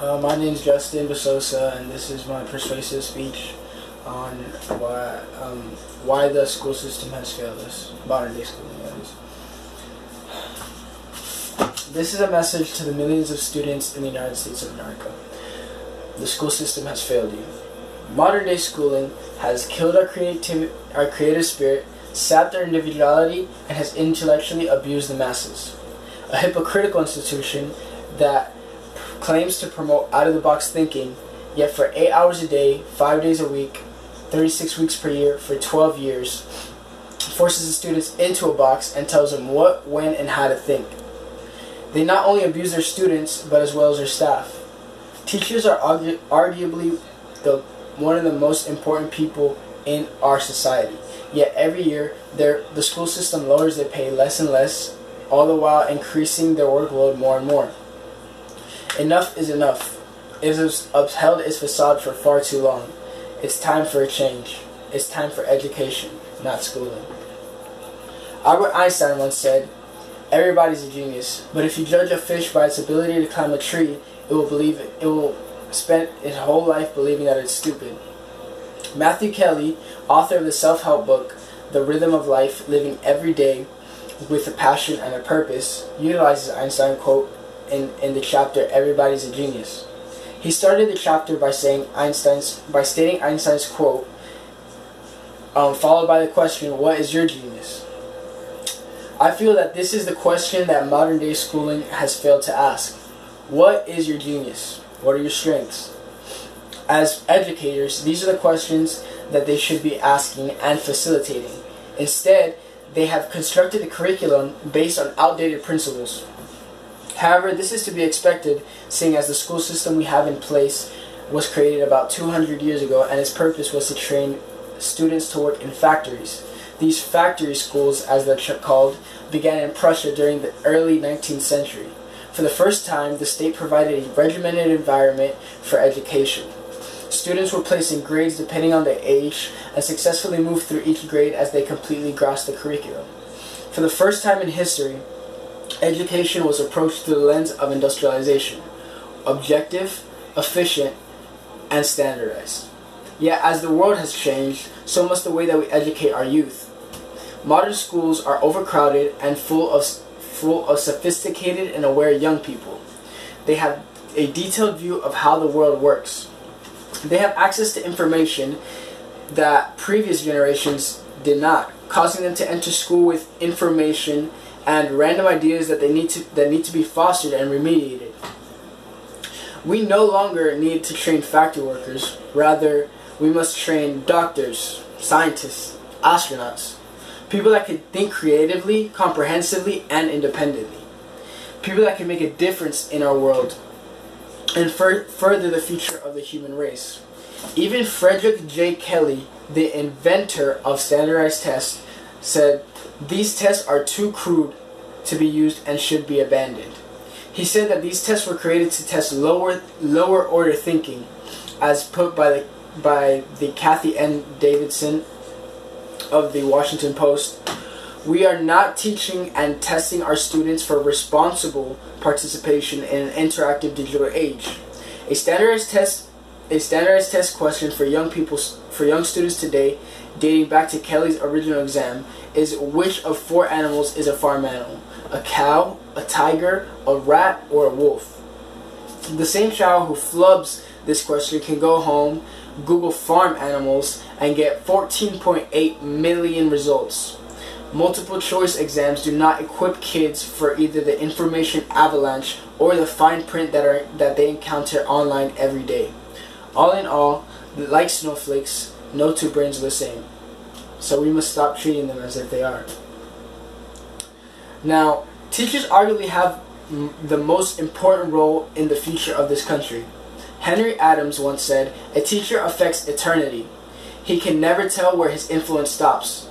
My name is Justin Basosa, and this is my persuasive speech on why the school system has failed us, modern day schooling, that is. This is a message to the millions of students in the United States of America. The school system has failed you. Modern day schooling has killed our creative spirit, sapped our individuality, and has intellectually abused the masses. A hypocritical institution that claims to promote out-of-the-box thinking, yet for 8 hours a day, 5 days a week, 36 weeks per year, for 12 years, forces the students into a box and tells them what, when, and how to think. They not only abuse their students, but as well as their staff. Teachers are arguably one of the most important people in our society. Yet every year, the school system lowers their pay less and less, all the while increasing their workload more and more. Enough is enough. It has upheld its facade for far too long. It's time for a change. It's time for education, not schooling. Albert Einstein once said, "Everybody's a genius, but if you judge a fish by its ability to climb a tree, it will spend its whole life believing that it's stupid." Matthew Kelly, author of the self-help book, The Rhythm of Life, Living Every Day with a Passion and a Purpose, utilizes Einstein's quote in the chapter, "Everybody's a Genius." He started the chapter by stating Einstein's quote, followed by the question, "What is your genius?" I feel that this is the question that modern day schooling has failed to ask. What is your genius? What are your strengths? As educators, these are the questions that they should be asking and facilitating. Instead, they have constructed a curriculum based on outdated principles. However, this is to be expected, seeing as the school system we have in place was created about 200 years ago, and its purpose was to train students to work in factories. These factory schools, as they're called, began in Prussia during the early 19th century. For the first time, the state provided a regimented environment for education. Students were placed in grades depending on their age and successfully moved through each grade as they completely grasped the curriculum. For the first time in history, education was approached through the lens of industrialization, objective, efficient, and standardized. Yet as the world has changed, so must the way that we educate our youth. Modern schools are overcrowded and full of sophisticated and aware young people. They have a detailed view of how the world works. They have access to information that previous generations did not, causing them to enter school with information and random ideas that need to be fostered and remediated. We no longer need to train factory workers. Rather, we must train doctors, scientists, astronauts, people that can think creatively, comprehensively, and independently. People that can make a difference in our world and further the future of the human race. Even Frederick J. Kelly, the inventor of standardized tests, said, "These tests are too crude to be used and should be abandoned." He said that these tests were created to test lower order thinking, as put by the Kathy N. Davidson of the Washington Post. "We are not teaching and testing our students for responsible participation in an interactive digital age. A standardized test question for young students today, dating back to Kelly's original exam, is which of 4 animals is a farm animal? A cow, a tiger, a rat, or a wolf? The same child who flubs this question can go home, Google farm animals, and get 14.8 million results. Multiple choice exams do not equip kids for either the information avalanche or the fine print that they encounter online every day. All in all, like snowflakes, no two brains are the same. So we must stop treating them as if they are." Now, teachers arguably have the most important role in the future of this country. Henry Adams once said, "A teacher affects eternity. He can never tell where his influence stops."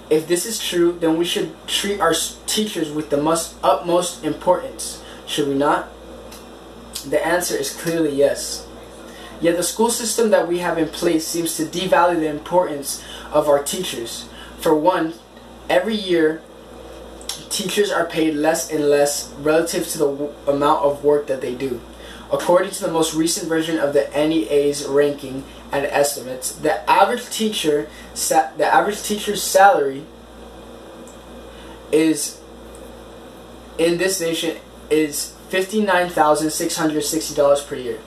If this is true, then we should treat our teachers with the utmost importance, should we not? The answer is clearly yes. Yet the school system that we have in place seems to devalue the importance of our teachers. For one, every year, teachers are paid less and less relative to the amount of work that they do. According to the most recent version of the NEA's ranking and estimates, the average teacher's salary is in this nation is $59,660 per year.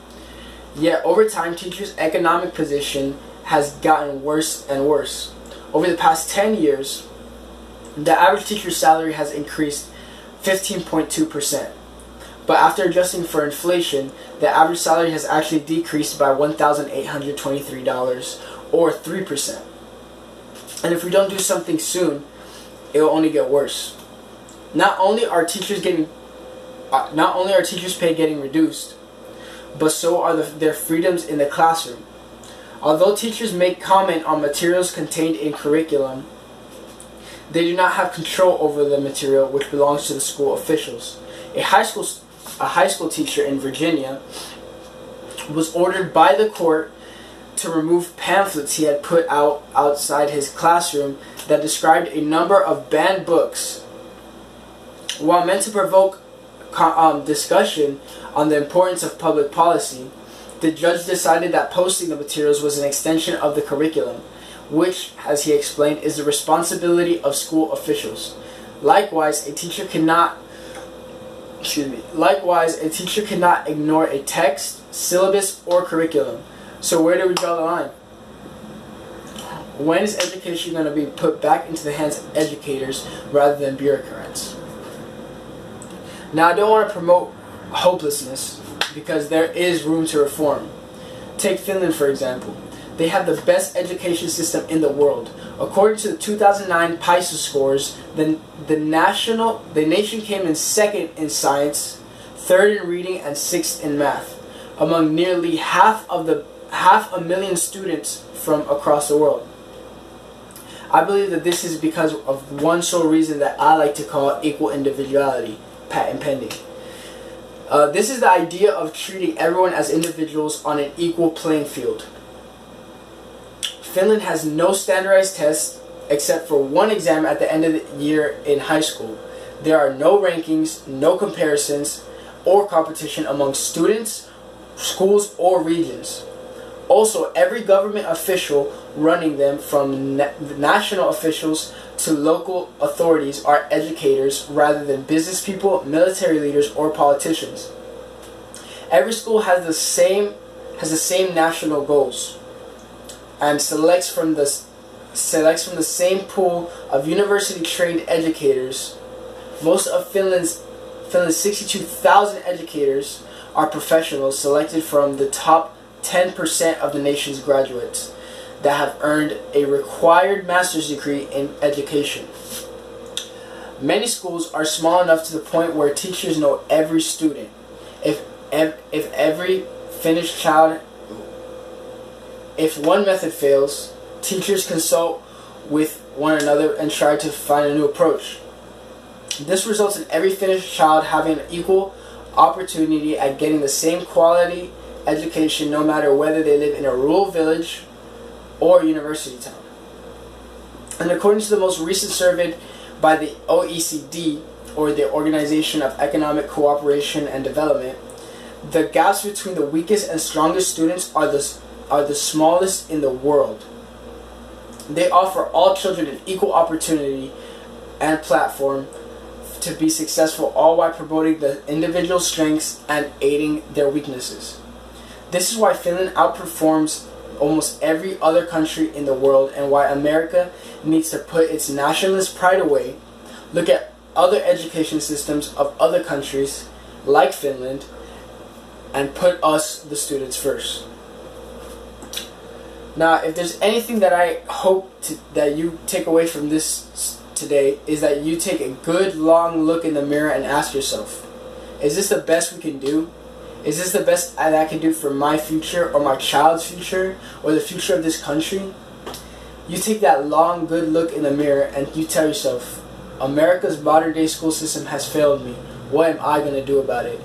Yet over time, teachers' economic position has gotten worse and worse. Over the past 10 years, the average teacher's salary has increased 15.2%. But after adjusting for inflation, the average salary has actually decreased by $1,823 or 3%. And if we don't do something soon, it will only get worse. Not only are teachers' pay getting reduced, but so are their freedoms in the classroom. Although teachers make comment on materials contained in curriculum, they do not have control over the material, which belongs to the school officials. A high school teacher in Virginia was ordered by the court to remove pamphlets he had put out outside his classroom that described a number of banned books. While meant to provoke discussion on the importance of public policy, the judge decided that posting the materials was an extension of the curriculum, which, as he explained, is the responsibility of school officials. Likewise, a teacher cannot ignore a text, syllabus, or curriculum. So where do we draw the line? When is education going to be put back into the hands of educators rather than bureaucrats? Now, I don't want to promote hopelessness, because there is room to reform. Take Finland, for example. They have the best education system in the world. According to the 2009 PISA scores, the nation came in second in science, third in reading, and sixth in math, among nearly half a million students from across the world. I believe that this is because of one sole reason that I like to call equal individuality, patent pending. This is the idea of treating everyone as individuals on an equal playing field. Finland has no standardized tests except for one exam at the end of the year in high school. There are no rankings, no comparisons, or competition among students, schools, or regions. Also, every government official running them, from national officials to local authorities, are educators rather than business people, military leaders, or politicians. Every school has the same national goals and selects from the same pool of university-trained educators. Most of Finland's 62,000 educators are professionals selected from the top 10% of the nation's graduates that have earned a required master's degree in education. Many schools are small enough to the point where teachers know every student. If one method fails, teachers consult with one another and try to find a new approach. This results in every Finnish child having an equal opportunity at getting the same quality education, no matter whether they live in a rural village or university town. And according to the most recent survey by the OECD, or the Organization of Economic Cooperation and Development, the gaps between the weakest and strongest students are the smallest in the world. They offer all children an equal opportunity and platform to be successful, all while promoting the individual strengths and aiding their weaknesses. This is why Finland outperforms almost every other country in the world, and why America needs to put its nationalist pride away, look at other education systems of other countries like Finland, and put us, the students, first. Now, if there's anything that I hope that you take away from this today, is that you take a good long look in the mirror and ask yourself, is this the best we can do? Is this the best that I can do for my future, or my child's future, or the future of this country? You take that long, good look in the mirror and you tell yourself, America's modern day school system has failed me. What am I going to do about it?